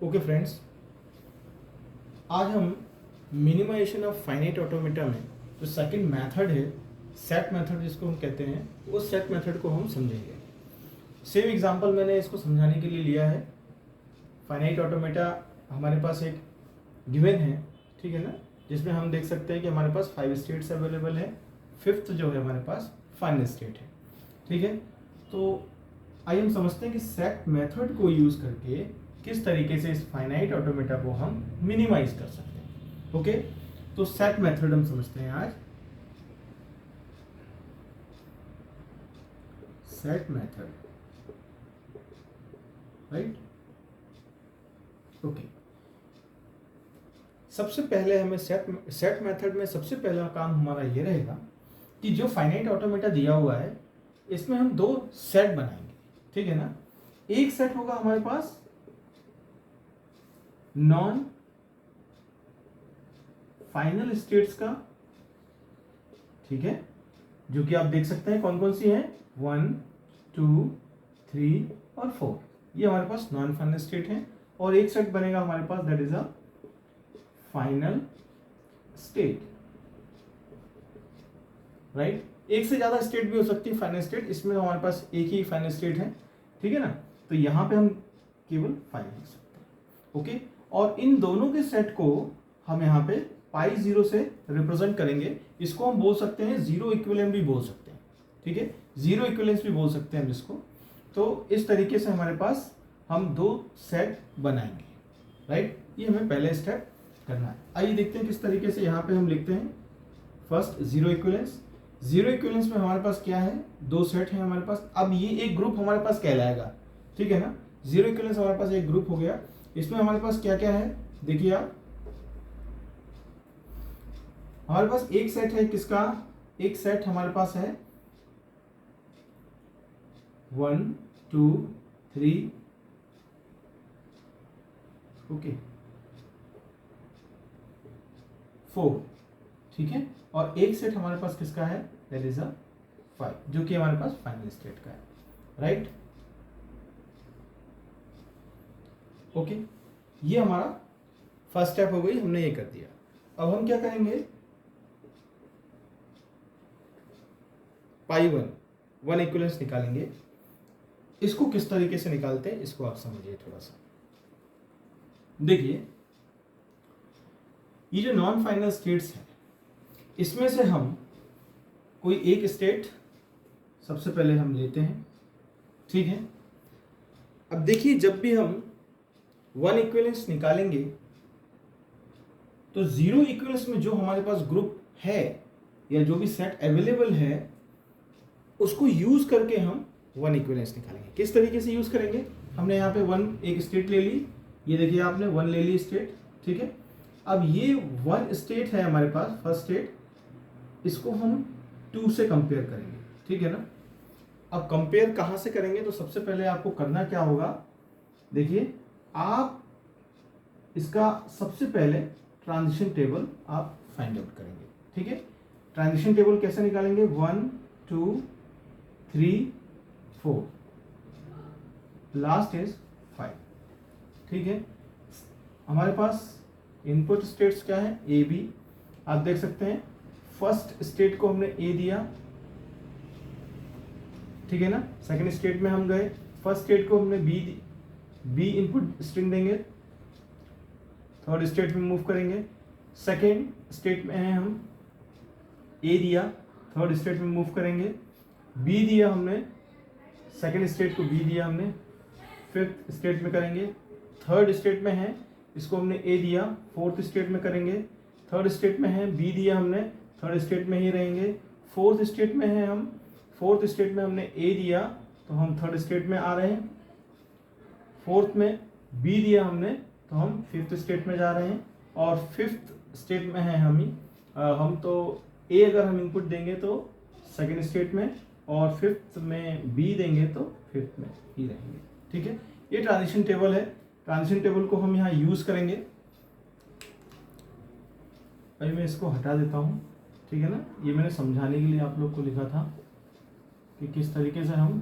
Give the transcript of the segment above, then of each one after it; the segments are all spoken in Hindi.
ओके फ्रेंड्स, आज हम मिनिमाइजेशन ऑफ फाइनाइट ऑटोमेटा में जो सेकंड मेथड है सेट मेथड जिसको हम कहते हैं, उस सेट मेथड को हम समझेंगे। सेम एग्जांपल मैंने इसको समझाने के लिए लिया है। फाइनाइट ऑटोमेटा हमारे पास एक गिवन है, ठीक है ना, जिसमें हम देख सकते हैं कि हमारे पास 5 स्टेट्स अवेलेबल है, फिफ्थ जो है हमारे पास फाइनल स्टेट है। ठीक है, तो आइए हम समझते हैं कि सेट मेथड को यूज करके किस तरीके से इस फाइनाइट ऑटोमेटा को हम मिनिमाइज कर सकते हैं। ओके, तो सेट मेथड हम समझते हैं आज। Set method, right. ओके, सबसे पहले हमें सेट मेथड में सबसे पहला काम हमारा ये रहेगा कि जो फाइनाइट ऑटोमेटा दिया हुआ है इसमें हम दो सेट बनाएंगे, ठीक है ना। एक सेट होगा हमारे पास नॉन फाइनल स्टेट्स का, ठीक है, जो कि आप देख सकते हैं कौन कौन सी है, 1, 2, 3 और 4। ये हमारे पास नॉन फाइनल स्टेट है। और एक सेट बनेगा हमारे पास, that is a final state, right. एक से ज्यादा स्टेट भी हो सकती है फाइनल स्टेट, इसमें हमारे पास एक ही फाइनल स्टेट है, ठीक है ना। तो यहां पे हम केवल 5 लिख सकते हैं। ओके, और इन दोनों के सेट को हम यहाँ पे पाई 0 से रिप्रेजेंट करेंगे। इसको हम बोल सकते हैं जीरो इक्विवेलेंट भी बोल सकते हैं, ठीक है, जीरो इक्विवेलेंस भी बोल सकते हैं हम इसको। तो इस तरीके से हमारे पास हम दो सेट बनाएंगे, राइट। ये हमें पहले स्टेप करना है। आइए देखते हैं किस तरीके से यहाँ पे हम लिखते हैं। First zero equivalence. Zero equivalence में हमारे पास क्या है, दो सेट है हमारे पास। अब ये एक ग्रुप हमारे पास कहलाएगा, ठीक है ना। जीरो इक्विवेलेंस हमारे पास एक ग्रुप हो गया। इसमें हमारे पास क्या क्या है देखिए आप, हमारे पास एक सेट है किसका, एक सेट हमारे पास है 1, 2, 3, ओके, 4, ठीक है। और एक सेट हमारे पास किसका है, दैट इज अ 5, जो कि हमारे पास फाइनल स्टेट का है, राइट। ओके, ये हमारा फर्स्ट स्टेप हो गई, हमने ये कर दिया। अब हम क्या करेंगे, पाई 1 इक्विवेलेंस निकालेंगे। इसको किस तरीके से निकालते हैं इसको आप समझिए थोड़ा सा। देखिए, ये जो नॉन फाइनल स्टेट्स है इसमें से हम कोई एक स्टेट सबसे पहले हम लेते हैं, ठीक है। अब देखिए, जब भी हम 1 इक्विवेलेंस निकालेंगे तो जीरो इक्विवेलेंस में जो हमारे पास ग्रुप है या जो भी सेट अवेलेबल है उसको यूज करके हम 1 इक्विवेलेंस निकालेंगे। किस तरीके से यूज करेंगे, हमने यहाँ पे 1 एक स्टेट ले ली, ये देखिए आपने 1 ले ली स्टेट, ठीक है। अब ये 1 स्टेट है हमारे पास, फर्स्ट स्टेट, इसको हम 2 से कंपेयर करेंगे, ठीक है ना। अब कंपेयर कहाँ से करेंगे, तो सबसे पहले आपको करना क्या होगा, देखिए आप इसका सबसे पहले ट्रांजिशन टेबल आप फाइंड आउट करेंगे, ठीक है। ट्रांजिशन टेबल कैसे निकालेंगे, 1, 2, 3, 4, लास्ट इज 5, ठीक है। हमारे पास इनपुट स्टेट्स क्या है, ए बी। आप देख सकते हैं फर्स्ट स्टेट को हमने ए दिया, ठीक है ना। सेकंड स्टेट में हम गए, फर्स्ट स्टेट को हमने बी इनपुट स्ट्रिंग देंगे, थर्ड स्टेट में मूव करेंगे। सेकंड स्टेट में है हम ए दिया, थर्ड स्टेट में मूव करेंगे। बी दिया हमने, सेकंड स्टेट को बी दिया हमने, फिफ्थ स्टेट में करेंगे। थर्ड स्टेट में है, इसको हमने ए दिया, फोर्थ स्टेट में करेंगे। थर्ड स्टेट में है, बी दिया हमने, थर्ड स्टेट में ही रहेंगे। फोर्थ स्टेट में है हम, फोर्थ स्टेट में हमने ए दिया तो हम थर्ड स्टेट में आ रहे हैं। फोर्थ में बी दिया हमने तो हम फिफ्थ स्टेट में जा रहे हैं। और फिफ्थ स्टेट में है हम तो ए अगर हम इनपुट देंगे तो सेकेंड स्टेट में, और फिफ्थ में बी देंगे तो फिफ्थ में ही रहेंगे, ठीक है। ये ट्रांजिशन टेबल है, ट्रांजिशन टेबल को हम यहाँ यूज करेंगे। अभी मैं इसको हटा देता हूँ, ठीक है ना। ये मैंने समझाने के लिए आप लोग को लिखा था कि किस तरीके से हम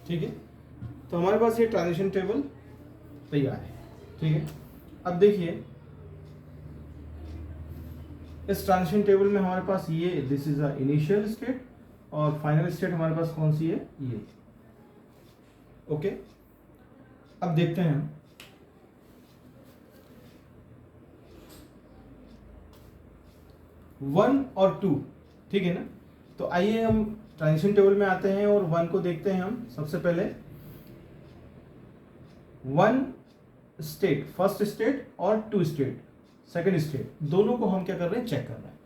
ठीक है, तो हमारे पास ये ट्रांजिशन टेबल तैयार है। ठीक है, अब देखिए इस ट्रांजिशन टेबल में हमारे पास ये this is a initial state और फाइनल स्टेट हमारे पास कौन सी है, ये। ओके, अब देखते हैं हम 1 और 2, ठीक है ना। तो आइए हम ट्रांजिशन टेबल में आते हैं और 1 को देखते हैं हम। सबसे पहले 1 स्टेट फर्स्ट स्टेट और 2 स्टेट सेकंड स्टेट, दोनों को हम क्या कर रहे हैं, चेक कर रहे हैं।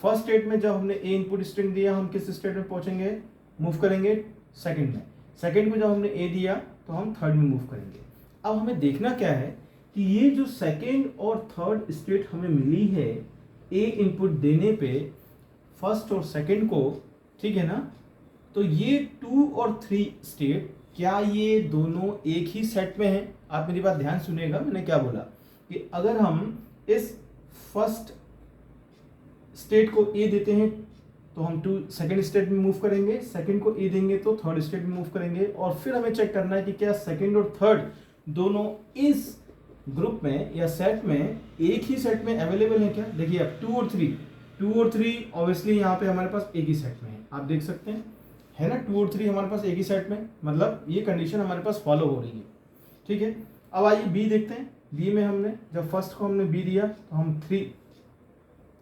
फर्स्ट स्टेट में जब हमने ए इनपुट स्ट्रिंग दिया, हम किस स्टेट में पहुंचेंगे, मूव करेंगे सेकंड में। सेकंड में जब हमने ए दिया तो हम थर्ड में मूव करेंगे। अब हमें देखना क्या है कि ये जो सेकंड और थर्ड स्टेट हमें मिली है ए इनपुट देने पे फर्स्ट और सेकंड को, ठीक है ना, तो ये 2 और 3 स्टेट क्या ये दोनों एक ही सेट में हैं। आप मेरी बात ध्यान सुनिएगा, मैंने क्या बोला कि अगर हम इस फर्स्ट स्टेट को ए देते हैं तो हम सेकंड स्टेट में मूव करेंगे, सेकंड को ए देंगे तो थर्ड स्टेट में मूव करेंगे, और फिर हमें चेक करना है कि क्या सेकंड और थर्ड दोनों इस ग्रुप में या सेट में एक ही सेट में अवेलेबल है क्या। देखिए अब 2 और 3 ऑब्वियसली यहाँ पे हमारे पास एक ही सेट में है, आप देख सकते हैं, है ना। 2 और 3 हमारे पास एक ही सेट में, मतलब ये कंडीशन हमारे पास फॉलो हो रही है। ठीक है, अब आइए बी देखते हैं। बी में हमने जब फर्स्ट को हमने बी दिया तो हम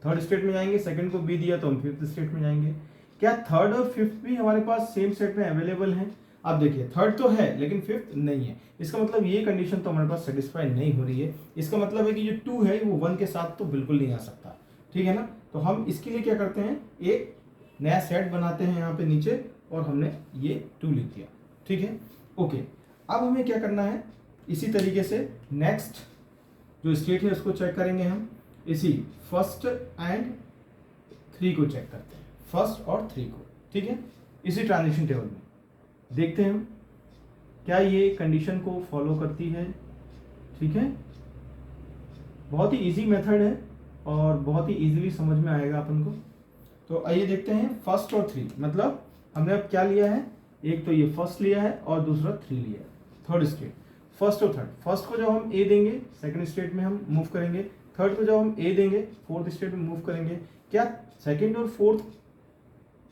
थर्ड स्टेट में जाएंगे, सेकंड को बी दिया तो हम फिफ्थ स्टेट में जाएंगे। क्या थर्ड और फिफ्थ भी हमारे पास सेम सेट में अवेलेबल है। अब देखिए थर्ड तो है लेकिन फिफ्थ नहीं है, इसका मतलब ये कंडीशन तो हमारे पास सेटिस्फाई नहीं हो रही है। इसका मतलब है कि जो 2 है वो 1 के साथ तो बिल्कुल नहीं आ सकता, ठीक है ना। तो हम इसके लिए क्या करते हैं, एक नया सेट बनाते हैं यहाँ पे नीचे, और हमने ये 2 लिख दिया, ठीक है। ओके, अब हमें क्या करना है, इसी तरीके से नेक्स्ट जो स्टेट है उसको चेक करेंगे हम। इसी फर्स्ट एंड 3 को चेक करते हैं, फर्स्ट और 3 को, ठीक है। इसी ट्रांजिशन टेबल में देखते हैं हम क्या ये कंडीशन को फॉलो करती है, ठीक है। बहुत ही इजी मेथड है और बहुत ही इजीली समझ में आएगा अपन को। तो आइए देखते हैं फर्स्ट और 3, मतलब हमने अब क्या लिया है, एक तो ये फर्स्ट लिया है और दूसरा 3 लिया है, थर्ड स्टेट। फर्स्ट और थर्ड, फर्स्ट को जब हम ए देंगे सेकंड स्टेट में हम मूव करेंगे, थर्ड को जब हम ए देंगे फोर्थ स्टेट में मूव करेंगे। क्या सेकंड और फोर्थ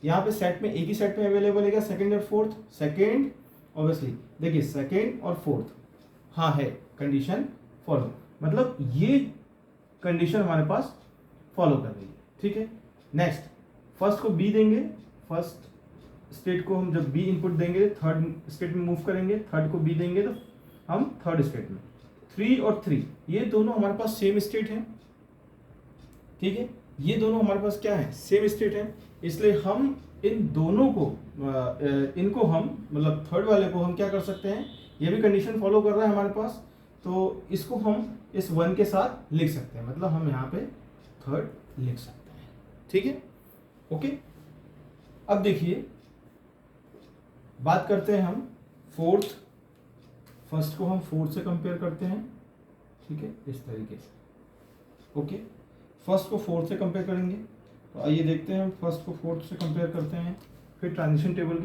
यहाँ पे सेट में एक ही सेट में अवेलेबल है क्या, सेकंड और फोर्थ। सेकंड ऑब्वियसली देखिए सेकंड और फोर्थ हाँ है, कंडीशन फॉलो, मतलब ये कंडीशन हमारे पास फॉलो कर रही है, ठीक है। नेक्स्ट फर्स्ट को बी देंगे, फर्स्ट स्टेट को हम जब बी इनपुट देंगे थर्ड स्टेट में मूव करेंगे, थर्ड को बी देंगे तो हम थर्ड स्टेट में। 3 और 3 ये दोनों हमारे पास सेम स्टेट है, ठीक है। ये दोनों हमारे पास क्या है, सेम स्टेट है, इसलिए हम इन दोनों को इनको हम मतलब थर्ड वाले को हम क्या कर सकते हैं, ये भी कंडीशन फॉलो कर रहा है हमारे पास, तो इसको हम इस 1 के साथ लिख सकते हैं, मतलब हम यहाँ पे थर्ड लिख सकते हैं, ठीक है। ओके, अब देखिए बात करते हैं हम फोर्थ। फर्स्ट को हम फोर्थ से कंपेयर करते हैं, ठीक है, इस तरीके से। ओके, फर्स्ट को फोर्थ से कंपेयर करेंगे, तो आइए देखते हैं हम फर्स्ट को फोर्थ से कंपेयर करते हैं, फिर ट्रांजिशन टेबल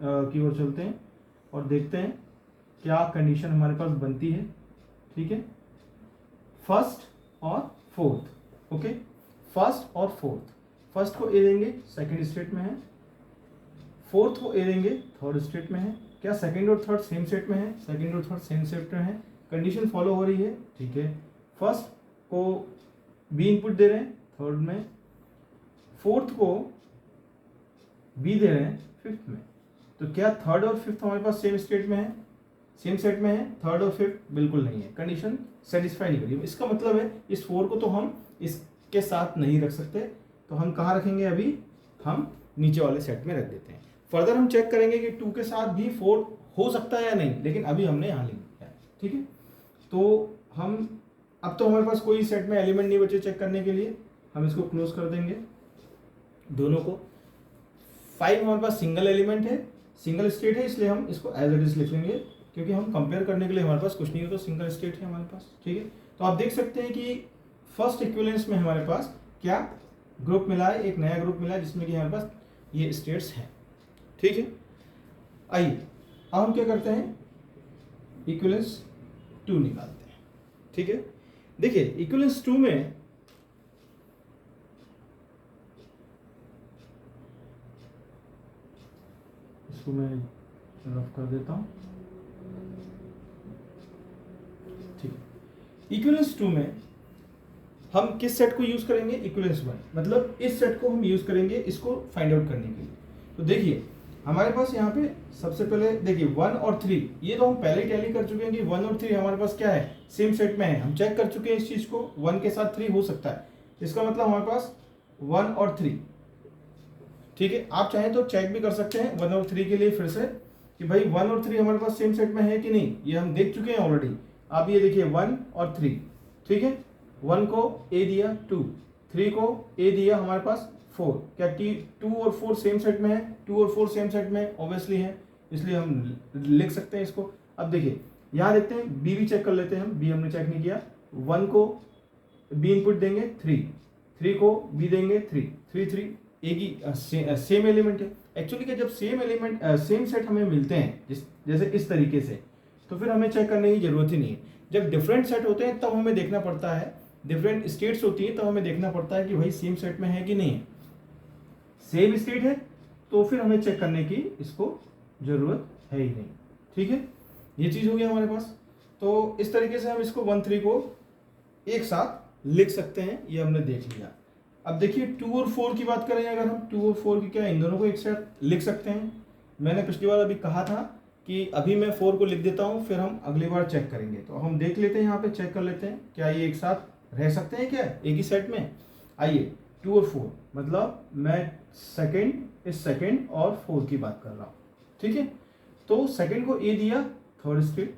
की ओर चलते हैं और देखते हैं क्या कंडीशन हमारे पास बनती है, ठीक है। फर्स्ट और फोर्थ, ओके, फर्स्ट और फोर्थ, फर्स्ट को ए देंगे सेकंड स्टेट में है, फोर्थ को ए देंगे थर्ड स्टेट में है। क्या सेकंड और थर्ड सेम सेट में है, सेकंड और थर्ड सेम सेट में है, कंडीशन फॉलो हो रही है, ठीक है। फर्स्ट को बी इनपुट दे रहे हैं थर्ड में, फोर्थ को बी दे रहे हैं फिफ्थ में, तो क्या थर्ड और फिफ्थ हमारे पास सेम स्टेट में है, सेम सेट में है, थर्ड और फिफ्थ बिल्कुल नहीं है, कंडीशन सेटिस्फाई नहीं करी। इसका मतलब है इस 4 को तो हम इसके साथ नहीं रख सकते, तो हम कहाँ रखेंगे, अभी हम नीचे वाले सेट में रख देते हैं। फर्दर हम चेक करेंगे कि 2 के साथ भी 4 हो सकता है या नहीं, लेकिन अभी हमने यहाँ लिख दिया है, ठीक है। तो हम अब तो हमारे पास कोई सेट में एलिमेंट नहीं बचे चेक करने के लिए, हम इसको क्लोज कर देंगे दोनों को। 5 हमारे पास सिंगल एलिमेंट है, सिंगल स्टेट है, इसलिए हम इसको एज इट इज लिख लेंगे, क्योंकि हम कंपेयर करने के लिए हमारे पास कुछ नहीं है, तो सिंगल स्टेट है हमारे पास, ठीक है। तो आप देख सकते हैं कि फर्स्ट इक्विवेलेंस में हमारे पास क्या ग्रुप मिला है, एक नया ग्रुप मिला है जिसमें कि हमारे पास ये स्टेट्स हैं, ठीक है। आइए अब हम क्या करते हैं, इक्विवेलेंस 2 निकालते हैं। ठीक है, देखिए इक्विवेलेंस 2 में इसको मैं रफ कर देता हूं। ठीक है, इक्विवेलेंस 2 में हम किस सेट को यूज करेंगे, इक्विवेलेंस 1, मतलब इस सेट को हम यूज करेंगे इसको फाइंड आउट करने के लिए। तो देखिए हमारे पास यहाँ पे सबसे पहले देखिए 1 और 3, ये तो हम पहले ही टैली कर चुके हैं कि 1 और 3 हमारे पास क्या है, सेम सेट में है। हम चेक कर चुके हैं इस चीज को, 1 के साथ 3 हो सकता है, इसका मतलब हमारे पास 1 और 3। ठीक है, आप चाहें तो चेक भी कर सकते हैं 1 और 3 के लिए फिर से कि भाई 1 और 3 हमारे पास सेम सेट में है कि नहीं, ये हम देख चुके हैं ऑलरेडी। आप ये देखिए 1 और 3, ठीक है, 1 को ए दिया 2, 3 को ए दिया हमारे पास 4, क्या 2 और 4 सेम सेट में है, 2 और 4 सेम सेट में ऑब्वियसली है, इसलिए हम लिख सकते हैं इसको। अब देखिए यहाँ देखते हैं बी भी चेक कर लेते हैं हम, बी हमने चेक नहीं किया। 1 को बी इनपुट देंगे 3 को बी देंगे 3 एक ही सेम एलिमेंट है। एक्चुअली क्या, जब सेम एलिमेंट सेम सेट हमें मिलते हैं जैसे इस तरीके से, तो फिर हमें चेक करने की जरूरत ही नहीं है। जब डिफरेंट सेट होते हैं तब हमें देखना पड़ता है, डिफरेंट स्टेट्स होती है तब हमें देखना पड़ता है कि भाई सेम सेट में है कि नहीं है। सेम स्टेट है तो फिर हमें चेक करने की इसको जरूरत है ही नहीं। ठीक है, ये चीज हो गया हमारे पास। तो इस तरीके से हम इसको 1 3 को एक साथ लिख सकते हैं, ये हमने देख लिया। अब देखिए 2 और 4 की बात करें, अगर हम 2 और 4 की, क्या इन दोनों को एक साथ लिख सकते हैं। मैंने पिछली बार अभी कहा था कि अभी मैं 4 को लिख देता हूं, फिर हम अगली बार चेक करेंगे। तो हम देख लेते हैं, यहाँ पे चेक कर लेते हैं क्या ये एक साथ रह सकते हैं क्या एक ही सेट में। आइए 2 और 4, मतलब मैं इस सेकंड और 4 की बात कर रहा हूँ। ठीक है, तो सेकंड को ए दिया, थर्ड स्टेट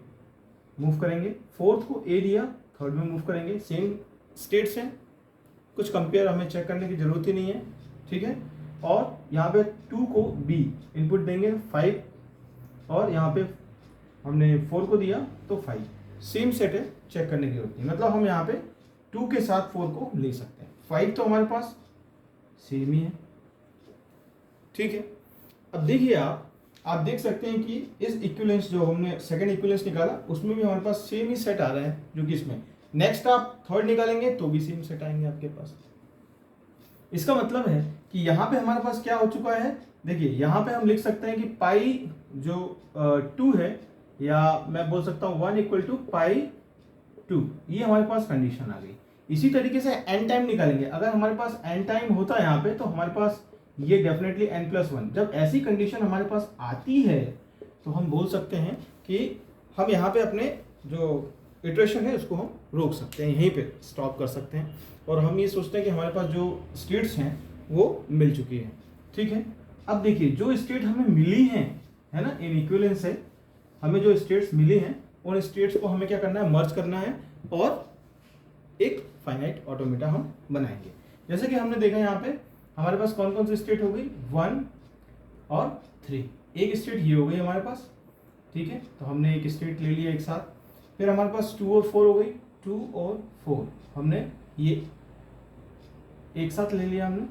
मूव करेंगे, फोर्थ को ए दिया, थर्ड में मूव करेंगे, सेम स्टेट्स हैं, कुछ कंपेयर हमें चेक करने की जरूरत ही नहीं है। ठीक है, और यहाँ पे 2 को बी इनपुट देंगे 5, और यहाँ पे हमने 4 को दिया तो 5, सेम सेट है, चेक करने की जरूरत नहीं। मतलब हम यहाँ पे 2 के साथ 4 को ले सकते हैं, 5 तो हमारे पास सेम ही है। ठीक है, अब देखिए आप देख सकते हैं कि इस इक्विवेलेंस जो हमने सेकंड इक्विवेलेंस निकाला उसमें भी हमारे पास सेम ही सेट आ रहा है जो कि इसमें। नेक्स्ट आप थर्ड निकालेंगे तो भी सेम सेट आएंगे आपके पास। इसका मतलब है कि यहाँ पे हमारे पास क्या हो चुका है, देखिए यहाँ पे हम लिख सकते हैं कि पाई जो 2 है, या मैं बोल सकता हूँ 1 = पाई 2, ये हमारे पास कंडीशन आ गई। इसी तरीके से एन टाइम निकालेंगे, अगर हमारे पास एन टाइम होता है यहाँ पे तो हमारे पास ये डेफिनेटली n+1। जब ऐसी कंडीशन हमारे पास आती है तो हम बोल सकते हैं कि हम यहाँ पे अपने जो इटरेशन है उसको हम रोक सकते हैं, यहीं पे स्टॉप कर सकते हैं, और हम ये सोचते हैं कि हमारे पास जो स्टेट्स हैं वो मिल चुकी हैं। ठीक है, अब देखिए जो स्टेट हमें मिली हैं, है ना, इन इक्विवेलेंस से हमें जो स्टेट्स मिली हैं उन स्टेट्स को हमें क्या करना है, मर्ज करना है, और एक फाइनाइट ऑटोमेटा हम बनाएंगे। जैसे कि हमने देखा यहाँ पे हमारे पास कौन कौन सी स्टेट हो गई, 1 और 3, एक स्टेट ये हो गई हमारे पास। ठीक है, तो हमने एक स्टेट ले लिया एक साथ। फिर हमारे पास 2 और 4 हो गई, 2 और 4 हमने ये एक साथ ले लिया हमने।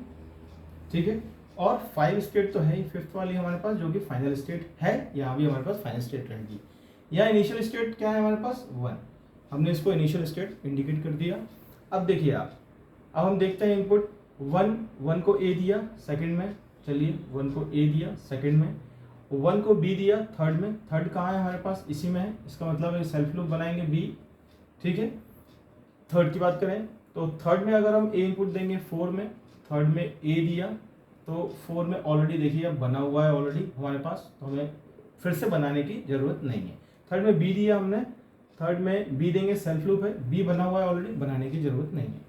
ठीक है, और 5 स्टेट तो है ही, 5th वाली हमारे पास जो कि फाइनल स्टेट है, यहाँ भी हमारे पास फाइनल स्टेट रहेगी। यहाँ इनिशियल स्टेट क्या है हमारे पास, 1, हमने इसको इनिशियल स्टेट इंडिकेट कर दिया। अब देखिए अब हम देखते हैं इनपुट 1 को ए दिया सेकंड में, चलिए 1 को ए दिया सेकंड में, 1 को बी दिया थर्ड में, थर्ड कहाँ है हमारे पास, इसी में है, इसका मतलब सेल्फ लूप बनाएंगे बी। ठीक है, थर्ड की बात करें तो थर्ड में अगर हम ए इनपुट देंगे 4 में, थर्ड में ए दिया तो 4 में ऑलरेडी देखिए अब बना हुआ है ऑलरेडी हमारे पास, तो हमें फिर से बनाने की जरूरत नहीं है। थर्ड में बी दिया हमने, थर्ड में बी देंगे, सेल्फ लूप है, बी बना हुआ है ऑलरेडी, बनाने की जरूरत नहीं है।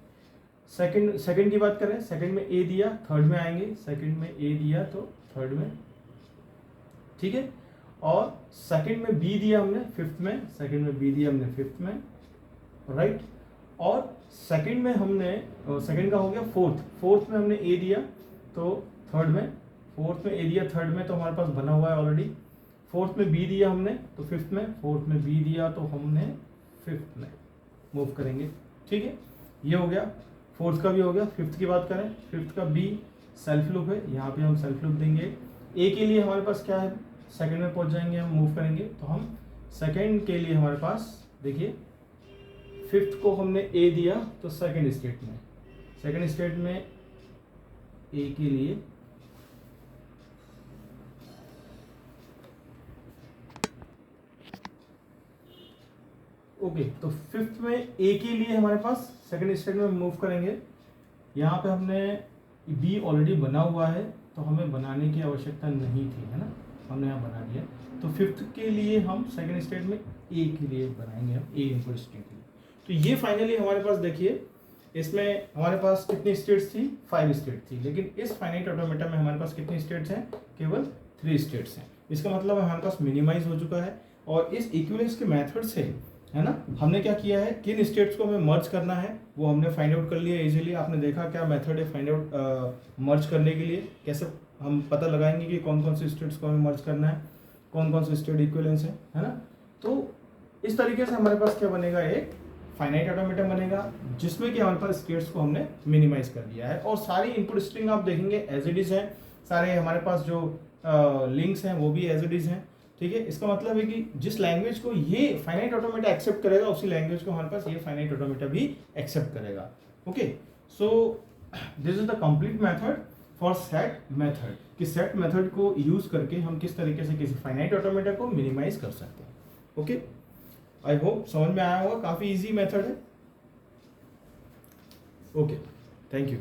सेकंड की बात करें, सेकंड में ए दिया, थर्ड में आएंगे, सेकंड में ए दिया तो थर्ड में। ठीक है, और सेकंड में बी दिया हमने 5th में, सेकंड में बी दिया हमने 5th में, राइट। और सेकंड में हमने, सेकंड का हो गया फोर्थ में हमने ए दिया तो थर्ड में, फोर्थ में ए दिया थर्ड में, तो हमारे पास बना हुआ है ऑलरेडी। फोर्थ में बी दिया हमने तो 5th में, फोर्थ में बी दिया तो हमने 5th में मूव करेंगे। ठीक है, ये हो गया, फोर्थ का भी हो गया। 5th की बात करें, 5th का बी सेल्फ लूप है, यहाँ पे हम सेल्फ लूप देंगे। ए के लिए हमारे पास क्या है, सेकंड में पहुंच जाएंगे, हम मूव करेंगे। तो हम सेकंड के लिए हमारे पास देखिए फिफ्थ को हमने ए दिया, तो सेकंड स्टेट में ए के लिए ओके, तो फिफ्थ में ए के लिए हमारे पास सेकंड स्टेट में मूव करेंगे। यहाँ पे हमने बी ऑलरेडी बना हुआ है, तो हमें बनाने की आवश्यकता नहीं थी, है ना, हमने यहाँ बना दिया। तो फिफ्थ के लिए हम सेकंड स्टेट में ए के लिए बनाएंगे, हम ए इनपुट स्टेट के लिए। तो ये फाइनली हमारे पास देखिए, इसमें हमारे पास कितनी स्टेट्स थी, 5 स्टेट थी, लेकिन इस फाइनाइट ऑटोमेटा में हमारे पास कितनी स्टेट्स हैं, केवल 3 स्टेट्स हैं। इसका मतलब हमारे पास मिनिमाइज हो चुका है। और इस इक्विवेलेंस के मेथड से, है ना, हमने क्या किया है, किन स्टेट्स को हमें मर्ज करना है वो हमने फाइंड आउट कर लिया इजीली। आपने देखा क्या मेथड है फाइंड आउट मर्ज करने के लिए, कैसे हम पता लगाएंगे कि कौन कौन सी स्टेट्स को हमें मर्ज करना है, कौन कौन सी स्टेट इक्विवेलेंस है ना। तो इस तरीके से हमारे पास क्या बनेगा, एक फाइनाइट ऑटोमेटा बनेगा जिसमें कि हमारे पास स्टेट्स को हमने मिनिमाइज कर दिया है। और सारी इनपुट स्ट्रिंग आप देखेंगे एज इट इज है, सारे हमारे पास जो लिंक्स हैं वो भी एज इट इज हैं, ठीक है। इसका मतलब है कि जिस लैंग्वेज को ये फाइनाइट ऑटोमेटा एक्सेप्ट करेगा, उसी लैंग्वेज को हमारे पास ये फाइनाइट ऑटोमेटा भी एक्सेप्ट करेगा। Okay, so this is the complete method for set method, कि सेट मेथड को यूज करके हम किस तरीके से किसी फाइनाइट ऑटोमेटा को मिनिमाइज कर सकते हैं। ओके, आई होप समझ में आया होगा, काफी इजी मेथड है। Okay, thank you.